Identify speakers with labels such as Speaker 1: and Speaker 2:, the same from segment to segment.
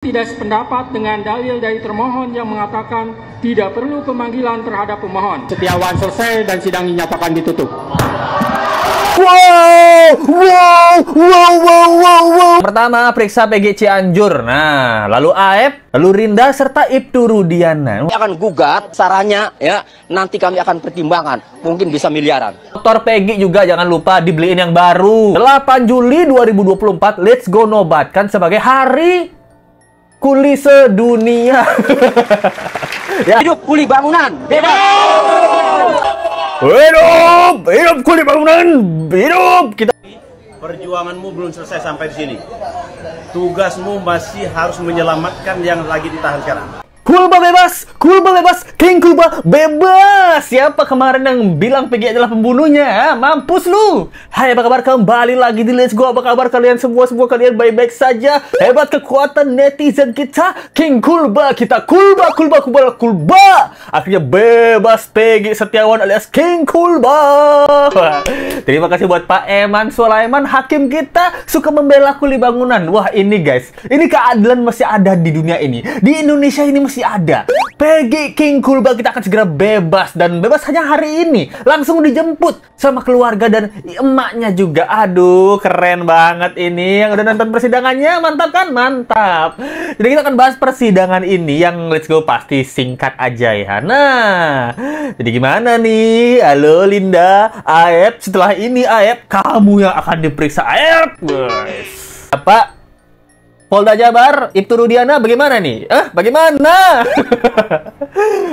Speaker 1: Tidak sependapat dengan dalil dari termohon yang mengatakan tidak perlu pemanggilan terhadap pemohon. Setiawan selesai dan sidang dinyatakan ditutup.
Speaker 2: Pertama, periksa PG Cianjur. Nah, lalu AF, lalu Rinda, serta Ibtu Rudiana.
Speaker 3: Kami akan gugat, sarannya ya, nanti kami akan pertimbangkan, mungkin bisa miliaran.
Speaker 2: Motor Peggy juga jangan lupa dibeliin yang baru. 8 Juli 2024, Let's Go nobatkan sebagai Hari Kuli Sedunia.
Speaker 3: Ya. Hidup kuli bangunan, bebas!
Speaker 2: Hidup! Hidup kuli bangunan! Hidup! Kita
Speaker 4: Perjuanganmu belum selesai sampai di sini. Tugasmu masih harus menyelamatkan yang lagi ditahan sekarang.
Speaker 2: Kulba bebas! Kulba bebas! King Kulba bebas! Siapa kemarin yang bilang Peggy adalah pembunuhnya? Ha? Mampus lu! Hai, apa kabar? Kembali lagi di Let's Go. Apa kabar kalian semua? Semua kalian baik-baik saja? Hebat kekuatan netizen kita. King Kulba kita. Kulba! Akhirnya bebas Peggy Setiawan alias King Kulba. Terima kasih buat Pak Eman Sulaiman, hakim kita suka membela kuli bangunan. Wah, ini guys, ini keadilan masih ada di dunia ini. Di Indonesia ini masih ada. Peggy King Kulba kita akan segera bebas, dan bebas hanya hari ini. Langsung dijemput sama keluarga dan emaknya juga. Aduh, keren banget ini. Yang udah nonton persidangannya, mantap kan? Mantap. Jadi kita akan bahas persidangan ini yang Let's Go pasti singkat aja ya. Nah, jadi gimana nih? Halo Linda, Aep, setelah ini Aep, kamu yang akan diperiksa. Aep, guys. Apa? Polda Jabar, Ibtu Rudiana, bagaimana nih? Bagaimana?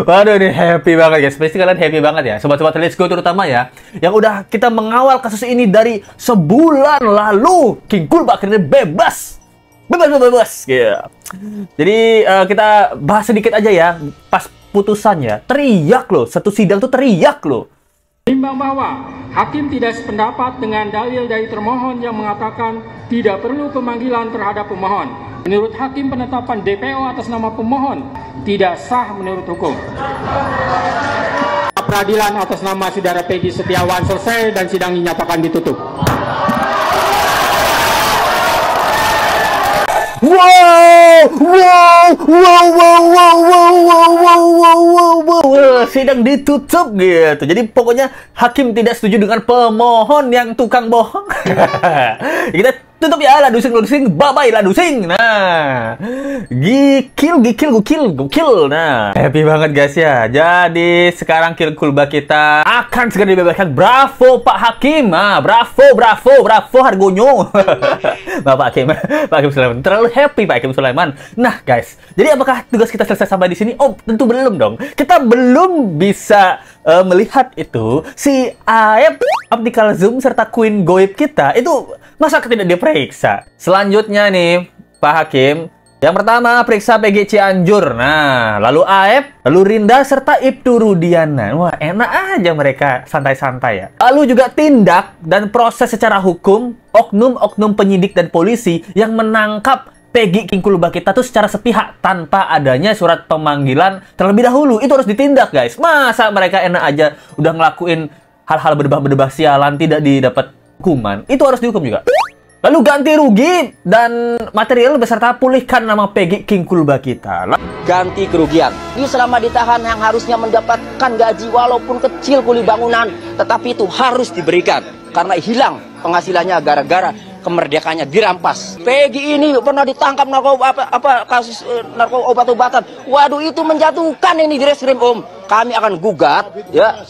Speaker 2: Waduh, ini happy banget guys. Pasti kalian happy banget ya. Sobat-sobat Let's Go terutama ya. Yang udah kita mengawal kasus ini dari sebulan lalu. King Kulba akhirnya bebas. Bebas. Yeah. Jadi kita bahas sedikit aja ya. Pas putusannya, teriak loh. Satu sidang tuh teriak loh.
Speaker 1: Menimbang bahwa hakim tidak sependapat dengan dalil dari termohon yang mengatakan tidak perlu pemanggilan terhadap pemohon. Menurut hakim, penetapan DPO atas nama pemohon tidak sah menurut hukum. Peradilan atas nama saudara Peggy Setiawan selesai dan sidang dinyatakan ditutup.
Speaker 2: Sidang ditutup gitu. Jadi pokoknya hakim tidak setuju dengan pemohon yang tukang bohong. Kita tutup ya, ladusing, bye-bye ladusing. Nah, gokil. Nah, happy banget guys ya. Jadi sekarang King Kulba kita akan segera dibebaskan. Bravo Pak Hakim. Nah, bravo hargonyo. Pak Hakim Sulaiman. Terlalu happy Pak Hakim Sulaiman. Nah guys, jadi apakah tugas kita selesai sampai di sini? Oh, tentu belum dong. Kita belum bisa melihat itu si Aep, Optical Zoom serta Queen Goib kita itu masa tidak diperiksa. Selanjutnya nih Pak Hakim, yang pertama periksa PG Cianjur. Nah, lalu AF, lalu Rinda serta Ibtu Rudiana. Wah, enak aja mereka santai-santai ya. Lalu juga tindak dan proses secara hukum oknum-oknum penyidik dan polisi yang menangkap Peggy King Kulba kita tuh secara sepihak tanpa adanya surat pemanggilan terlebih dahulu. Itu harus ditindak guys. Masa mereka enak aja udah ngelakuin hal-hal berdebah-berdebah sialan tidak didapat hukuman. Itu harus dihukum juga. Lalu ganti rugi dan material beserta pulihkan nama Peggy King Kulba kita.
Speaker 3: Ganti kerugian. Ini selama ditahan yang harusnya mendapatkan gaji walaupun kecil kuli bangunan, tetapi itu harus diberikan karena hilang penghasilannya gara-gara kemerdekaannya dirampas. Peggy ini pernah ditangkap kasus narkoba obat-obatan. Waduh, itu menjatuhkan ini di reskrim Om. Kami akan gugat ya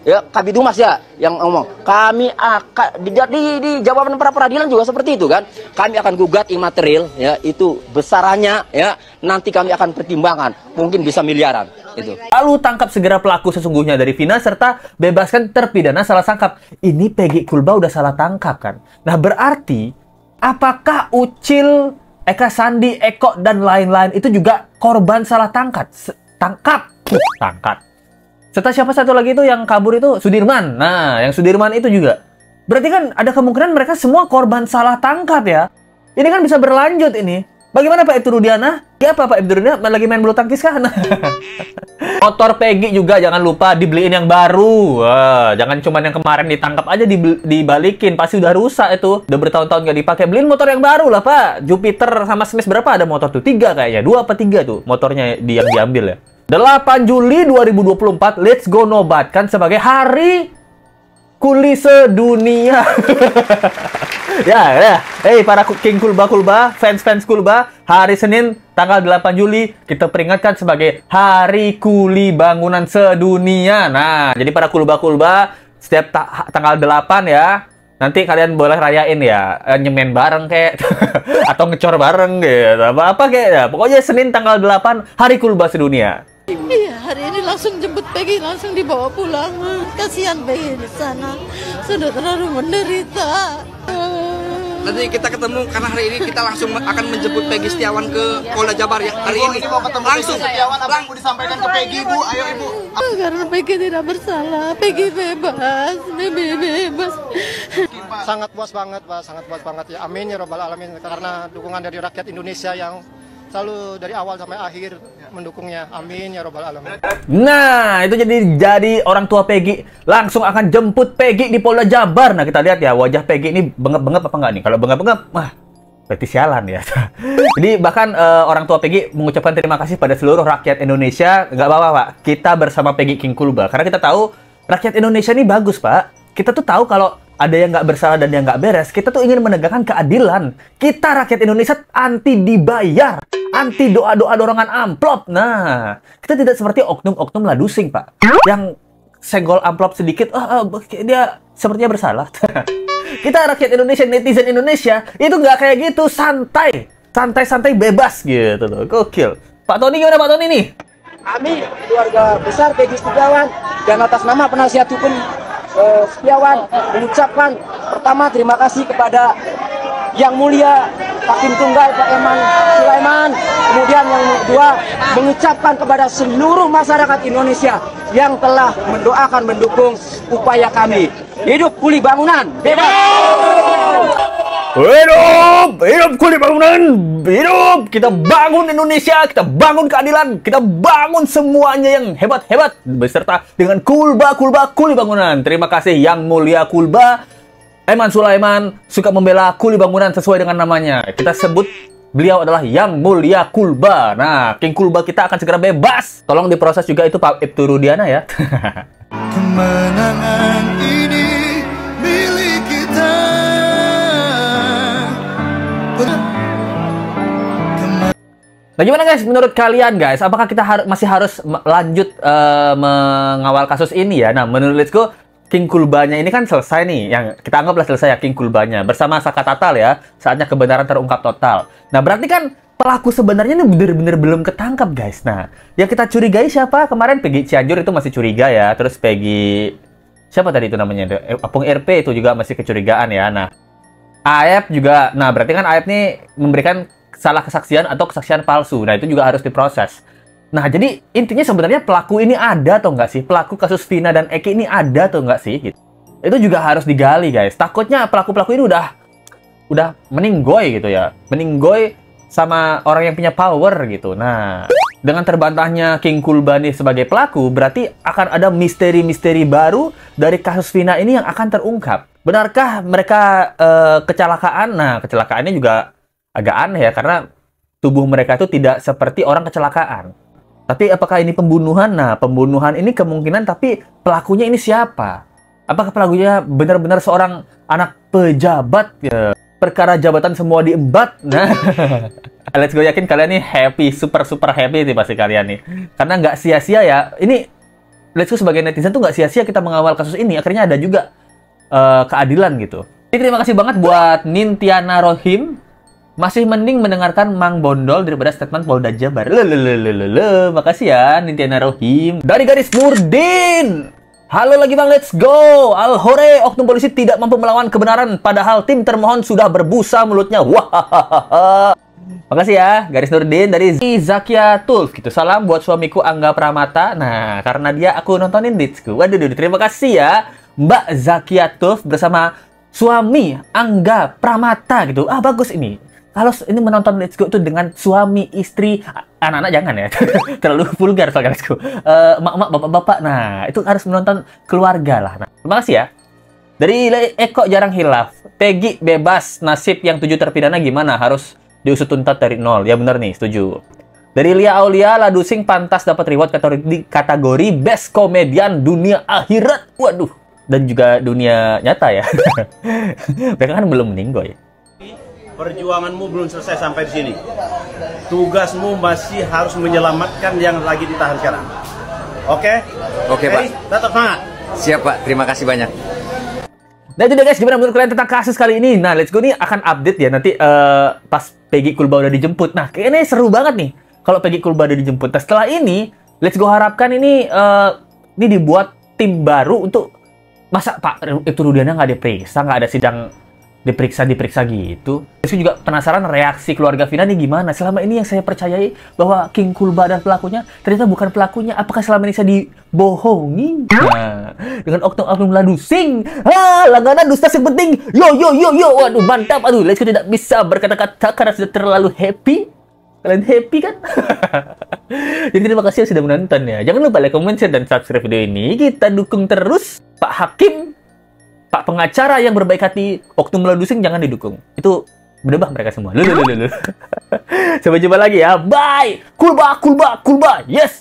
Speaker 3: Kabidumas ya yang ngomong. Kami akan di jawaban pra peradilan juga seperti itu kan. Kami akan gugat imaterial ya, itu besarannya ya nanti kami akan pertimbangkan, mungkin bisa miliaran itu.
Speaker 2: Lalu tangkap segera pelaku sesungguhnya dari Vina serta bebaskan terpidana salah tangkap. Ini Peggy Kulba udah salah tangkap kan. Nah, berarti apakah Ucil, Eka Sandi, Eko dan lain-lain itu juga korban salah tangkap? Tangkap. Serta siapa satu lagi itu yang kabur itu? Sudirman. Nah, yang Sudirman itu juga. Berarti kan ada kemungkinan mereka semua korban salah tangkap ya. Ini kan bisa berlanjut ini. Bagaimana Pak Ibtu Rudiana? Ya apa Pak Ibtu Rudiana? Lagi main bulu tangkis kan? Motor Peggy juga jangan lupa dibeliin yang baru. Wah, jangan cuma yang kemarin ditangkap aja dibalikin. Pasti udah rusak itu. Udah bertahun-tahun nggak dipakai. Beliin motor yang baru lah Pak. Jupiter sama Smash berapa ada motor tuh? 3 kayaknya. 2 apa 3 tuh motornya yang diambil ya. 8 Juli 2024, let's go nobatkan sebagai Hari Kuli Sedunia. ya. Para King Kulba, fans Kulba, hari Senin tanggal 8 Juli kita peringatkan sebagai Hari Kuli Bangunan Sedunia. Nah, jadi para Kulba setiap tanggal 8 ya, nanti kalian boleh rayain ya, nyemen bareng kayak atau ngecor bareng gitu. Apa kayak ya. Pokoknya Senin tanggal 8 Hari Kulba Sedunia.
Speaker 5: Iya, hari ini langsung jemput Peggy, langsung dibawa pulang. Kasihan Peggy di sana, sudah terlalu menderita.
Speaker 6: Nanti kita ketemu karena hari ini kita langsung akan menjemput Peggy Setiawan ke Polda Jabar ya. Hari ini
Speaker 7: mau ketemu langsung Setiawan, apa yang mau disampaikan ke Peggy, Bu? Ayo Ibu.
Speaker 5: Karena Peggy tidak bersalah, Peggy bebas, bebas.
Speaker 7: Sangat puas banget, Pak, sangat puas banget ya. Amin ya robbal alamin, karena dukungan dari rakyat Indonesia yang selalu dari awal sampai akhir mendukungnya. Amin ya robbal alamin.
Speaker 2: Nah, itu jadi orang tua Peggy langsung akan jemput Peggy di Polda Jabar. Nah, kita lihat ya wajah Peggy ini bengep-bengep apa enggak nih? Kalau bengep-bengep, berarti sialan ya. Jadi bahkan orang tua Peggy mengucapkan terima kasih pada seluruh rakyat Indonesia. Nggak apa-apa Pak, kita bersama Peggy King Kulba. Karena kita tahu rakyat Indonesia ini bagus Pak. Kita tuh tahu kalau ada yang nggak bersalah dan yang nggak beres. Kita tuh ingin menegakkan keadilan. Kita rakyat Indonesia anti dibayar, anti doa-doa dorongan amplop. Nah, kita tidak seperti oknum-oknum ladusing Pak, yang senggol amplop sedikit, dia sepertinya bersalah. Kita rakyat Indonesia, netizen Indonesia itu nggak kayak gitu, santai bebas gitu loh. Gokil. Pak Tony gimana Pak Tony nih?
Speaker 3: Kami keluarga besar Peggy Setiawan dan atas nama penasihat hukum Setiawan mengucapkan pertama terima kasih kepada Yang Mulia Hakim Tunggal Pak Eman Sulaiman. Kemudian yang kedua mengucapkan kepada seluruh masyarakat Indonesia yang telah mendoakan mendukung upaya kami. Hidup Kuli Bangunan bebas.
Speaker 2: Hidup Kuli Bangunan, hidup. Kita bangun Indonesia, kita bangun keadilan, kita bangun semuanya yang hebat-hebat beserta dengan Kulba Kuli Bangunan. Terima kasih Yang Mulia Kulba Eman Sulaiman, suka membela Kuli Bangunan sesuai dengan namanya. Kita sebut beliau adalah Yang Mulia Kulba. Nah, King Kulba kita akan segera bebas. Tolong diproses juga itu Pak Ibtu Rudiana ya.
Speaker 8: Kemenangan ini milik kita.
Speaker 2: Nah, gimana guys? Menurut kalian guys, apakah kita masih harus lanjut mengawal kasus ini ya? Nah, menurut Let's Go, King Kulbanya ini kan selesai nih. Yang kita anggaplah selesai ya King Kulbanya. Bersama Saka Tatal ya, saatnya kebenaran terungkap total. Nah, berarti kan pelaku sebenarnya ini bener-bener belum ketangkap guys. Nah, yang kita curigai siapa? Kemarin Peggy Cianjur itu masih curiga ya. Terus Peggy, siapa tadi itu namanya? Apung RP itu juga masih kecurigaan ya. Nah, Aep juga, nah berarti kan Aep nih memberikan salah kesaksian atau kesaksian palsu. Nah, itu juga harus diproses. Nah, jadi intinya sebenarnya pelaku ini ada atau enggak sih? Pelaku kasus Vina dan Eki ini ada atau enggak sih? Gitu. Itu juga harus digali, guys. Takutnya pelaku-pelaku ini udah meninggoy gitu ya. Meninggoy sama orang yang punya power gitu. Nah, dengan terbantahnya King Kulba nih sebagai pelaku, berarti akan ada misteri-misteri baru dari kasus Vina ini yang akan terungkap. Benarkah mereka kecelakaan? Nah, kecelakaannya juga agak aneh ya, karena tubuh mereka itu tidak seperti orang kecelakaan. Tapi apakah ini pembunuhan? Nah, pembunuhan ini kemungkinan, tapi pelakunya ini siapa? Apakah pelakunya benar-benar seorang anak pejabat? Ya, perkara jabatan semua diembat. Nah, let's go, yakin kalian nih happy, super happy nih pasti kalian nih. Karena nggak sia-sia ya. Ini let's go sebagai netizen tuh nggak sia-sia kita mengawal kasus ini. Akhirnya ada juga keadilan gitu. Jadi terima kasih banget buat Nintiana Rohim. Masih mending mendengarkan Mang Bondol daripada statement Polda Jabar. Makasih ya Nintiana Rohim. Dari Garis Nurdin. Halo lagi Bang, let's go. Alhore, oknum polisi tidak mampu melawan kebenaran padahal tim termohon sudah berbusa mulutnya. Wah. Makasih ya Garis Nurdin dari Zakia Tulf gitu. Salam buat suamiku Angga Pramata. Nah, karena dia aku nontonin Ditsku. Waduh, terima kasih ya Mbak Zakia Tulf bersama suami Angga Pramata gitu. Bagus ini. Kalau ini menonton Let's Go tuh dengan suami, istri, anak-anak jangan ya. Terlalu vulgar soalnya Let's Go. Emak-emak, bapak-bapak. Nah, itu harus menonton keluarga lah. Nah, terima kasih ya. Dari Eko Jarang Hilaf. Peggy bebas, nasib yang 7 terpidana gimana? Harus diusut tuntas dari nol. Ya bener nih, setuju. Dari Lia Aulia, Ladusing pantas dapat reward kategori best komedian dunia akhirat. Waduh. Dan juga dunia nyata ya. Mereka kan belum meninggal ya.
Speaker 4: Perjuanganmu belum selesai sampai di sini. Tugasmu masih harus menyelamatkan yang lagi ditahan sekarang. Oke?
Speaker 6: Oke, Pak.
Speaker 4: Tetap semangat.
Speaker 6: Siap, Pak. Terima kasih banyak.
Speaker 2: Nah itu dia guys, gimana menurut kalian tentang kasus kali ini? Nah, Let's Go nih akan update ya nanti pas Peggy Kulba udah dijemput. Nah, kayaknya seru banget nih kalau Peggy Kulba udah dijemput. Nah, setelah ini, Let's Go harapkan ini dibuat tim baru untuk masa Pak itu Rudiana nggak diperiksa, nggak ada sidang diperiksa gitu. Saya juga penasaran reaksi keluarga Vina nih gimana. Selama ini yang saya percayai bahwa King Kulba dan pelakunya ternyata bukan pelakunya. Apakah selama ini saya dibohongi? Nah, dengan oknum-oknum Ladusing. Langganan dusta yang penting. Yo. Waduh, mantap. Aduh, Let's Go tidak bisa berkata-kata karena sudah terlalu happy. Kalian happy kan? Jadi terima kasih sudah menonton ya. Jangan lupa like, comment, share, dan subscribe video ini. Kita dukung terus Pak Hakim, Pak pengacara yang berbaik hati. Oknum Ladusing jangan didukung. Itu berdebah mereka semua. Sampai jumpa lagi ya. Bye. Kulba. Yes.